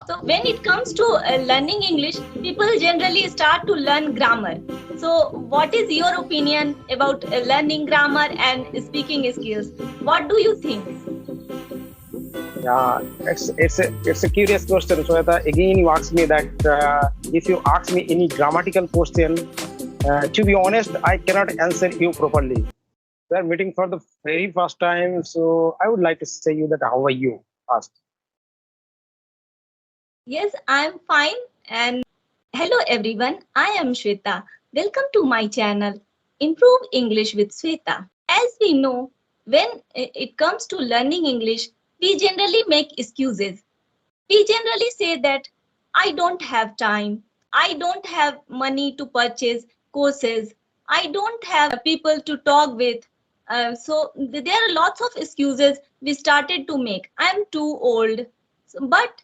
So when it comes to learning English, people generally start to learn grammar. So what is your opinion about learning grammar and speaking skills? What do you think? Yeah, it's a curious question, Swetha. Again, you ask me that if you ask me any grammatical question, to be honest, I cannot answer you properly. We are meeting for the very first time, so I would like to say you that how are you? First. Yes, I'm fine. And hello everyone, I am Swetha. Welcome to my channel, Improve English with Swetha. As we know, when it comes to learning English, we generally make excuses. We generally say that I don't have time, I don't have money to purchase courses, I don't have people to talk with. So there are lots of excuses we started to make. I'm too old. But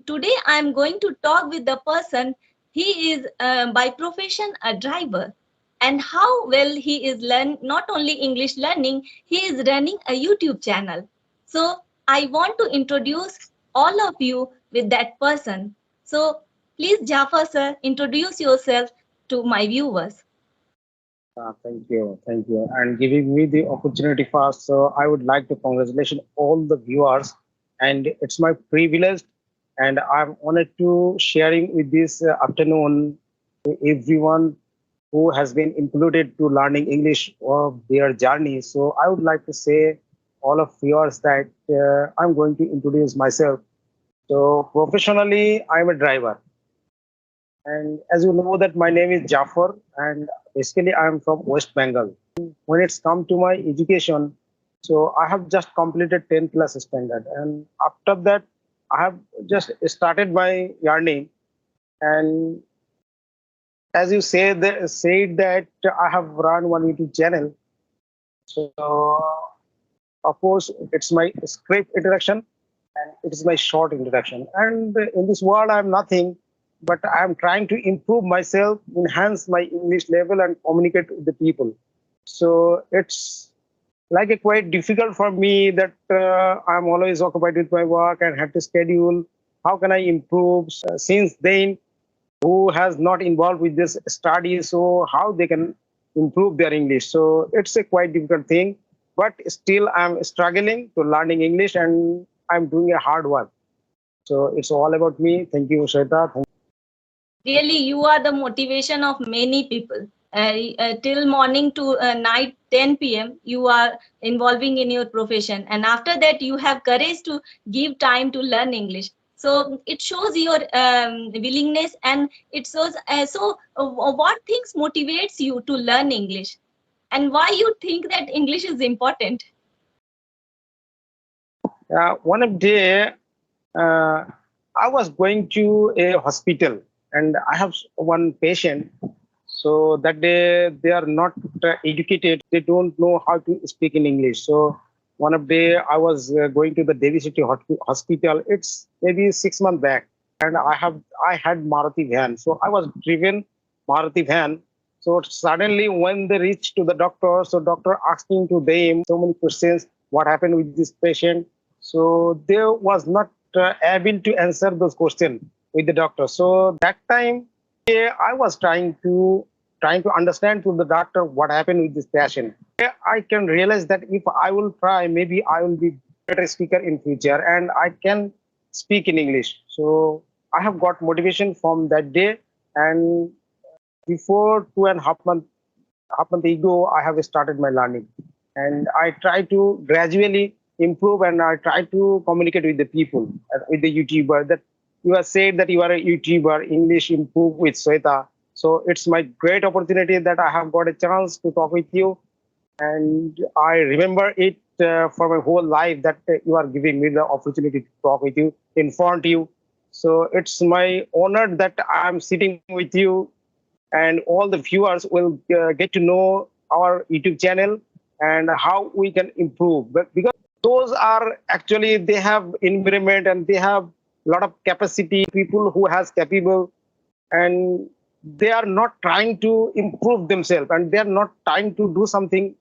today I'm going to talk with the person. He is by profession a driver, and how well he is learn not only English learning, he is running a YouTube channel. So I want to introduce all of you with that person. So please, Jaffer sir, introduce yourself to my viewers. Thank you, and giving me the opportunity first. So I would like to congratulate all the viewers, and it's my privilege, and I'm honored to sharing with this afternoon to everyone who has been included to learning English of their journey. So I would like to say all of viewers that I'm going to introduce myself. So professionally, I'm a driver. And as you know that my name is Jaffer and basically I am from West Bengal. When it's come to my education, so I have just completed 10 plus standard and after that I have just started my journey and as you said that I have run one YouTube channel. So of course it's my script introduction and it is my short introduction. And in this world I'm nothing but I'm trying to improve myself, enhance my English level, and communicate with the people. So it's like a quite difficult for me that I'm always occupied with my work and have to schedule. How can I improve? Since then, who has not involved with this study, so how they can improve their English? So it's a quite difficult thing, but still I'm struggling to learning English and I'm doing a hard work. So it's all about me. Thank you, Shweta. Really, you are the motivation of many people. Till morning to night 10 p.m. you are involving in your profession, and after that you have courage to give time to learn English. So it shows your willingness, and it shows. What things motivates you to learn English, and why you think that English is important? One day, uh, I was going to a hospital and I have one patient. So that they are not educated. They don't know how to speak in English. So one of day I was going to the Devi City Hospital. It's maybe 6 months back, and I had Maruti van. So I was driven Maruti van. So suddenly when they reached to the doctor, so doctor asking to them so many questions. What happened with this patient? So they was not able to answer those questions with the doctor. So that time I was trying to understand to the doctor what happened with this patient. I can realize that if I will try, maybe I will be better speaker in future and I can speak in English. So I have got motivation from that day. And before 2.5 month ago, I have started my learning, and I try to gradually improve, and I try to communicate with the people, with the YouTuber. That you have said that you are a YouTuber, English improve with Swetha. So it's my great opportunity that I have got a chance to talk with you, and I remember it for my whole life that you are giving me the opportunity to talk with you, inform you. So it's my honor that I'm sitting with you and all the viewers will get to know our YouTube channel and how we can improve. But because those are actually they have environment and they have a lot of capacity, people who has capable, and they are not trying to improve themselves and they are not trying to do something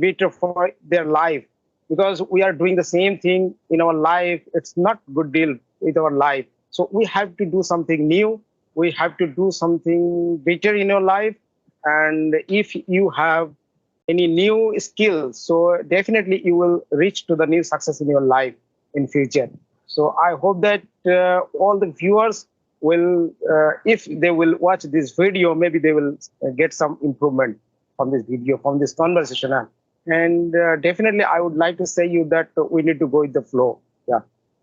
better for their life, because we are doing the same thing in our life. It's not good deal with our life. So we have to do something new. We have to do something better in your life. And if you have any new skills, so definitely you will reach to the new success in your life in future. So I hope that all the viewers will, if they will watch this video, maybe they will get some improvement from this video, from this conversation. And definitely, I would like to say you that we need to go with the flow. Yeah,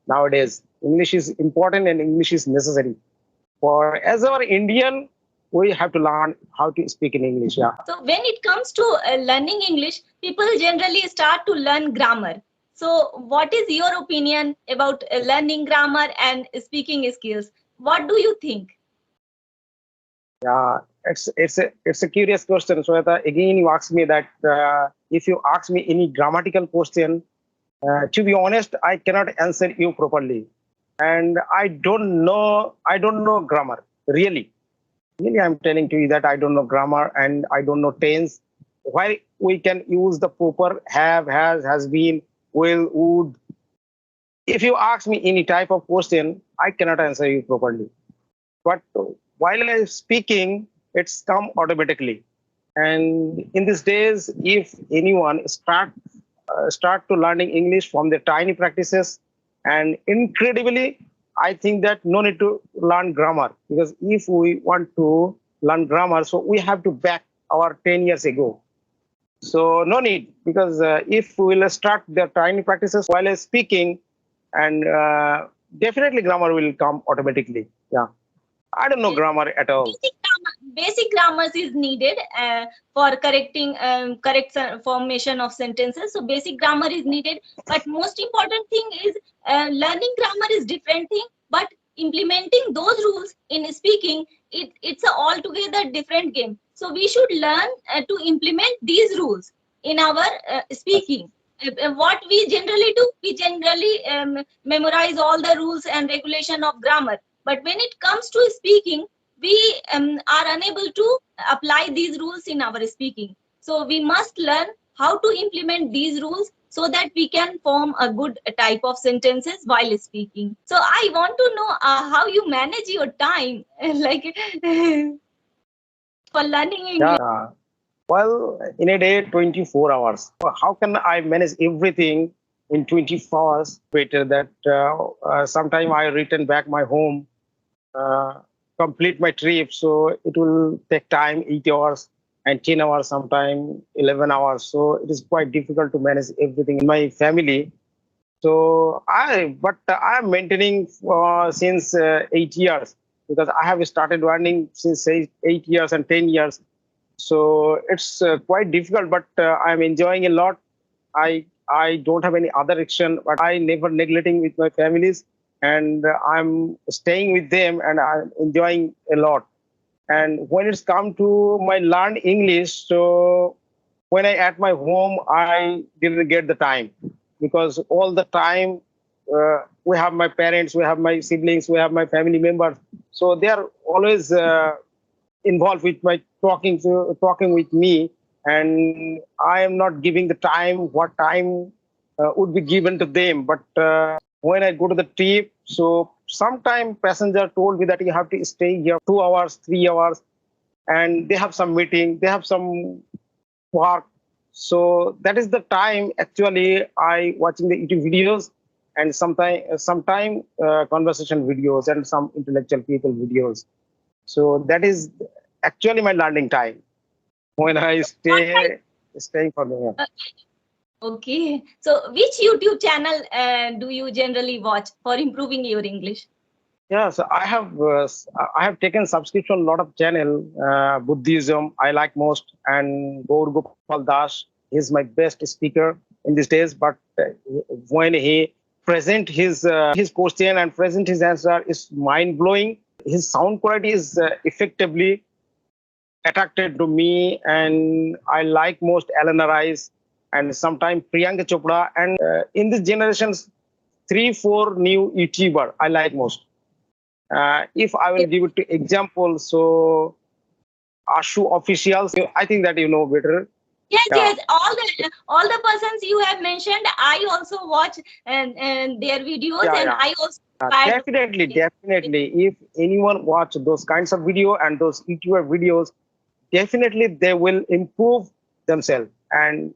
nowadays English is important and English is necessary. For as our Indian, we have to learn how to speak in English. Yeah. So when it comes to learning English, people generally start to learn grammar. So what is your opinion about learning grammar and speaking skills? What do you think? Yeah, it's a curious question, Swetha. Again, you ask me that if you ask me any grammatical question, to be honest, I cannot answer you properly, and I don't know grammar really. Really, I'm telling to you that I don't know grammar and I don't know tense. Why we can use the proper have, has been, will, would. If you ask me any type of question, I cannot answer you properly. But while I'm speaking, it's come automatically. And in these days, if anyone start to learning English from the tiny practices, and incredibly, I think that no need to learn grammar, because if we want to learn grammar, so we have to back our 10 years ago. So no need, because if we will start the tiny practices while speaking, and definitely grammar will come automatically. Yeah. I don't know grammar at all. Basic grammars is needed for correcting correct formation of sentences. So basic grammar is needed, but most important thing is learning grammar is different thing, but implementing those rules in speaking, it's a altogether different game. So we should learn to implement these rules in our speaking. What we generally do, we generally memorize all the rules and regulation of grammar, but when it comes to speaking, we are unable to apply these rules in our speaking. So we must learn how to implement these rules so that we can form a good type of sentences while speaking. So I want to know how you manage your time, like for learning English. Yeah. Well, in a day, 24 hours. How can I manage everything in 24 hours? Better that sometime I return back my home, uh, complete my trip. So it will take time, 8 hours and 10 hours, sometime 11 hours. So it is quite difficult to manage everything in my family. But I am maintaining since 8 years, because I have started learning since 8 years and 10 years. So it's quite difficult, but I'm enjoying a lot. I don't have any other action, but I never neglecting with my families, and I'm staying with them, and I'm enjoying a lot. And when it's come to my learn English, so when I at my home, I didn't get the time, because all the time we have my parents, we have my siblings, we have my family members, so they are always involved with my talking with me, and I am not giving the time what time would be given to them. But when I go to the trip, so sometime passenger told me that you have to stay here 2 hours, 3 hours, and they have some meeting, they have some work. So that is the time actually I watching the YouTube videos, and sometime conversation videos and some intellectual people videos. So that is actually my learning time when I What type? staying for the. Okay. So which YouTube channel do you generally watch for improving your English? Yeah, so I have taken subscription a lot of channel. Buddhism I like most, and Gaur Gopal Das is my best speaker in these days. But when he present his question and present his answer is mind blowing. His sound quality is effectively attracted to me, and I like most Elena Rice and sometimes Priyanka Chopra. And in this generations, 3, 4 new YouTuber I like most. If I will give it to example, so Ashu officials, I think that you know better. Yes, Yeah, yes. All the persons you have mentioned, I also watch and their videos, yeah, and yeah, I also inspired to Definitely, communicate with definitely. If anyone watch those kinds of video and those YouTuber videos, definitely they will improve themselves. And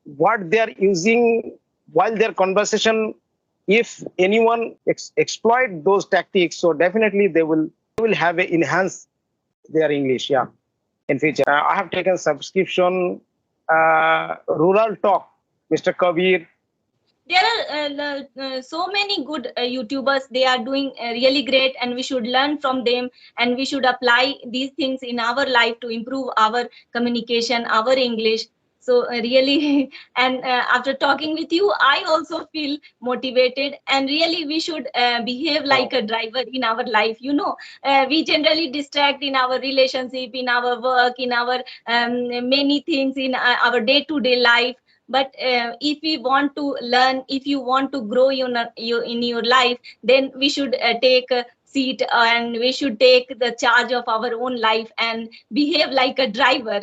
what they are using while their conversation, if anyone exploit those tactics, so definitely they will have a enhance their English. Yeah, in future. I have taken subscription. Rural Talk, Mr. Kabir. there are so many good YouTubers. They are doing really great, and we should learn from them, and we should apply these things in our life to improve our communication, our English. So really, and after talking with you, I also feel motivated, and really we should behave like Oh, a driver in our life. We generally distract in our relationship, in our work, in our many things in our day-to-day life. But if we want to learn, if you want to grow in your life, then we should take a seat, and we should take the charge of our own life and behave like a driver.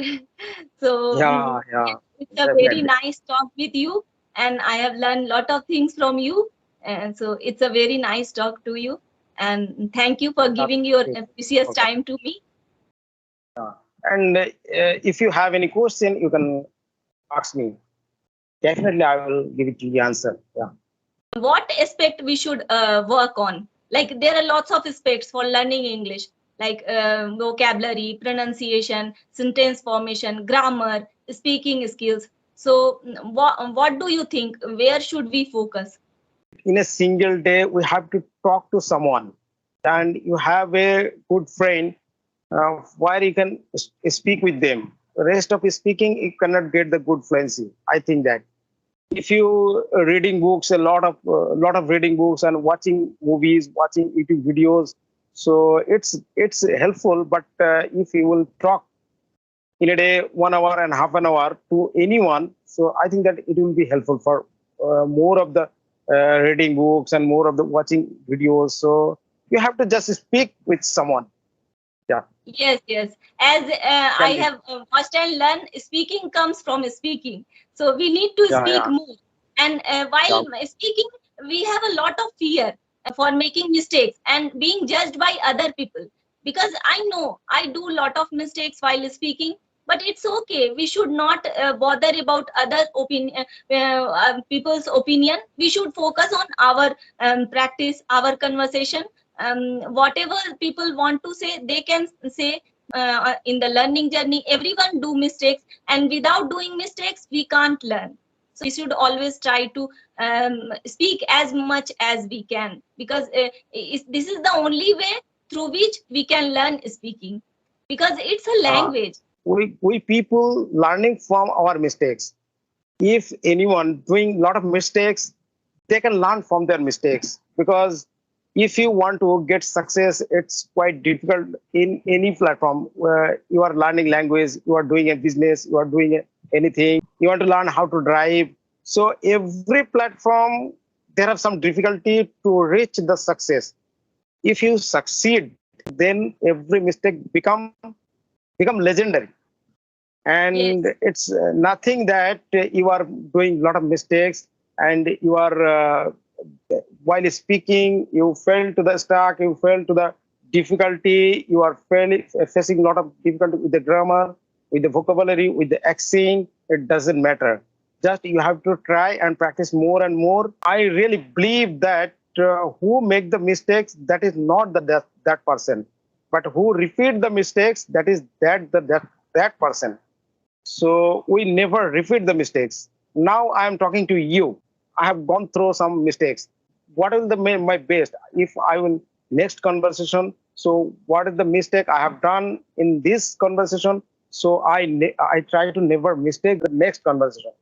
So yeah, yeah, yes, it's a very definitely. nice talk with you, and I have learned a lot of things from you, and so it's a very nice talk to you, and thank you for Yeah, giving your okay. precious Okay. time to me. And if you have any question, you can ask me. Definitely, I will give it to the answer. Yeah. What aspect we should work on? Like there are lots of aspects for learning English, like vocabulary, pronunciation, sentence formation, grammar, speaking skills. So what do you think, where should we focus? In a single day, we have to talk to someone, and you have a good friend where you can speak with them. The rest of speaking, you cannot get the good fluency. I think that if you reading books, a lot of reading books and watching movies, watching YouTube videos, so it's helpful. But if you will talk in a day, 1 hour and half an hour to anyone, so I think that it will be helpful for more of the reading books and more of the watching videos. So you have to just speak with someone. Yeah, Yes, yes. As I can be. have watched and learned, speaking comes from speaking. So we need to Yeah, speak yeah, more. And yeah, while speaking, we have a lot of fear for making mistakes and being judged by other people. Because I know I do a lot of mistakes while speaking, but it's okay. We should not bother about other people's opinion. We should focus on our practice, our conversation. Whatever people want to say, they can say. In the learning journey, everyone do mistakes, and without doing mistakes we can't learn. So we should always try to speak as much as we can, because this is the only way through which we can learn speaking, because it's a yeah. language. We people learning from our mistakes. If anyone doing a lot of mistakes, they can learn from their mistakes, because if you want to get success, it's quite difficult in any platform where you are learning language, you are doing a business, you are doing anything, you want to learn how to drive. So every platform, there are some difficulty to reach the success. If you succeed, then every mistake become legendary. Yes, And it's nothing that you are doing a lot of mistakes, and you are while speaking you fell to the stack, you fell to the difficulty, you are facing a lot of difficulty with the grammar, with the vocabulary, with the accent. It doesn't matter, just you have to try and practice more and more. I really believe that who make the mistakes, that is not that person, but who repeat the mistakes, that is that person. So we never repeat the mistakes. Now I am talking to you. I have gone through some mistakes. What is my best? If I will next conversation, so what is the mistake I have done in this conversation? So I try to never mistake the next conversation.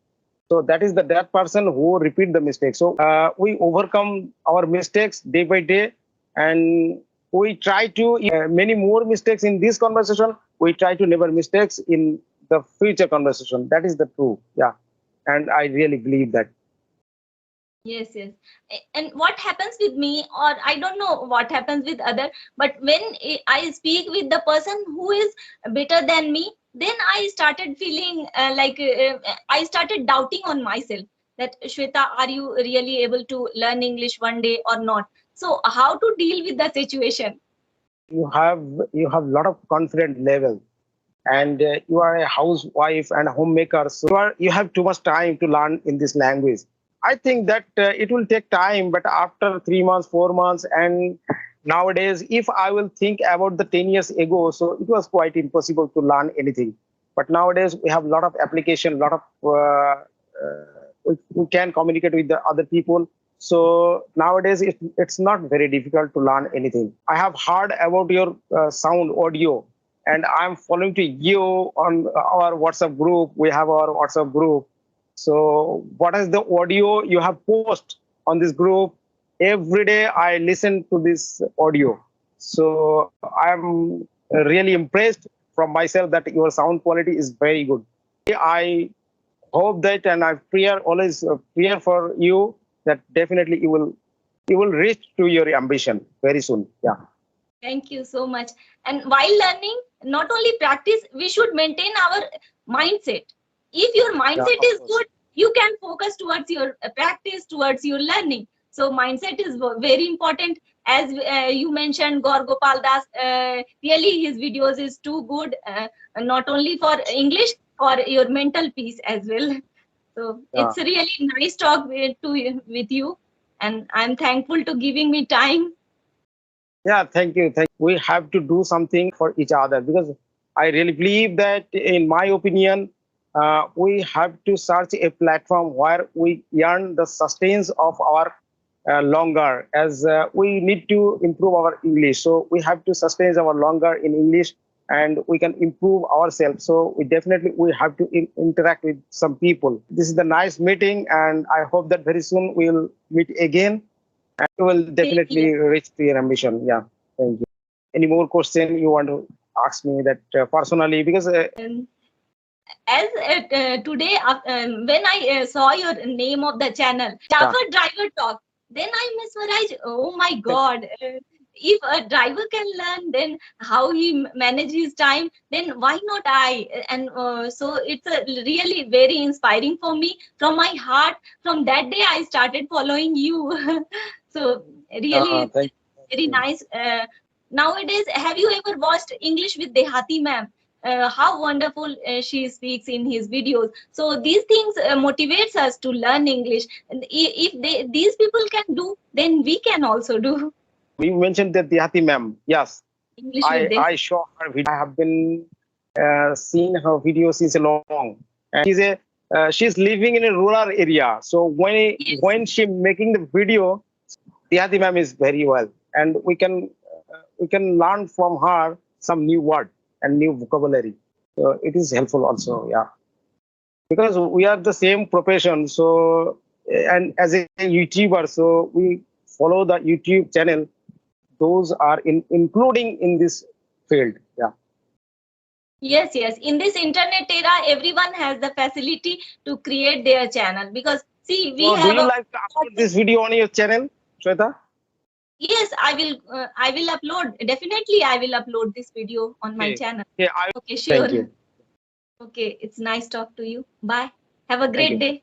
So that is that person who repeat the mistake. So we overcome our mistakes day by day, and we try to many more mistakes in this conversation. We try to never mistakes in the future conversation. That is the true. Yeah, and I really believe that. yes, yes. And what happens with me, or I don't know what happens with other, but when I speak with the person who is better than me, then I started feeling I started doubting on myself, that Shweta, are you really able to learn English one day or not? So how to deal with the situation? You have you have a lot of confidence level, and you are a housewife and a homemaker, so you have too much time to learn in this language. I think that it will take time, but after 3 months, 4 months, and nowadays, if I will think about the 10 years ago, so it was quite impossible to learn anything. But nowadays, we have a lot of application, lot of we can communicate with the other people. So nowadays, it's not very difficult to learn anything. I have heard about your sound audio, and I'm following to you on our WhatsApp group. We have our WhatsApp group. So what is the audio you have post on this group? Every day I listen to this audio. So I'm really impressed from myself that your sound quality is very good. I hope that, and I prayer always prayer for you that definitely you will reach to your ambition very soon. Yeah. Thank you so much. And while learning, not only practice, we should maintain our mindset. If your Yeah, mindset of is course. good, you can focus towards your practice, towards your learning. So mindset is very important. As you mentioned, Gaur Gopal Das, really his videos is too good, not only for English, for your mental peace as well. So Yeah. it's a really nice talk with you, and I'm thankful to giving me time. Yeah, thank you. We have to do something for each other, because I really believe that, in my opinion, we have to search a platform where we earn the sustains of our longer, as we need to improve our English. So we have to sustain our longer in English, and we can improve ourselves. So we have to interact with some people. This is the nice meeting, and I hope that very soon we'll meet again. You will Same here. definitely reach to your ambition. Yeah, thank you. Any more question you want to ask me that personally? Because As today, when I saw your name of the channel, yeah, Jaffer Driver Talk, then I mesmerized. Oh my God! If a driver can learn, then how he manage his time, then why not I? And so it's really very inspiring for me from my heart. From that day, I started following you. So really, it's thank very you. nice. Nowadays, have you ever watched English with Dehati ma'am? How wonderful she speaks in his videos. So these things motivates us to learn English. And if these people can do, then we can also do You mentioned that Dihati ma'am. Yes, English with I Dehati. saw her video. I have been seeing her video since a long. And she's living in a rural area. So Yes, when she making the video, Dihati ma'am is very well, and we can learn from her some new word and new vocabulary. So it is helpful also. Yeah. Because we are the same profession, so and as a YouTuber, so we follow the YouTube channel. Those are including in this field. Yeah. yes, yes. In this internet era, everyone has the facility to create their channel because see, we So do have you a like to upload this video on your channel, Shweta? yes. I will upload. Definitely, I will upload this video on my Okay. channel. Okay. Okay, Thank sure. you. Okay, it's nice talk to you. Bye. Have a Thank great you. day.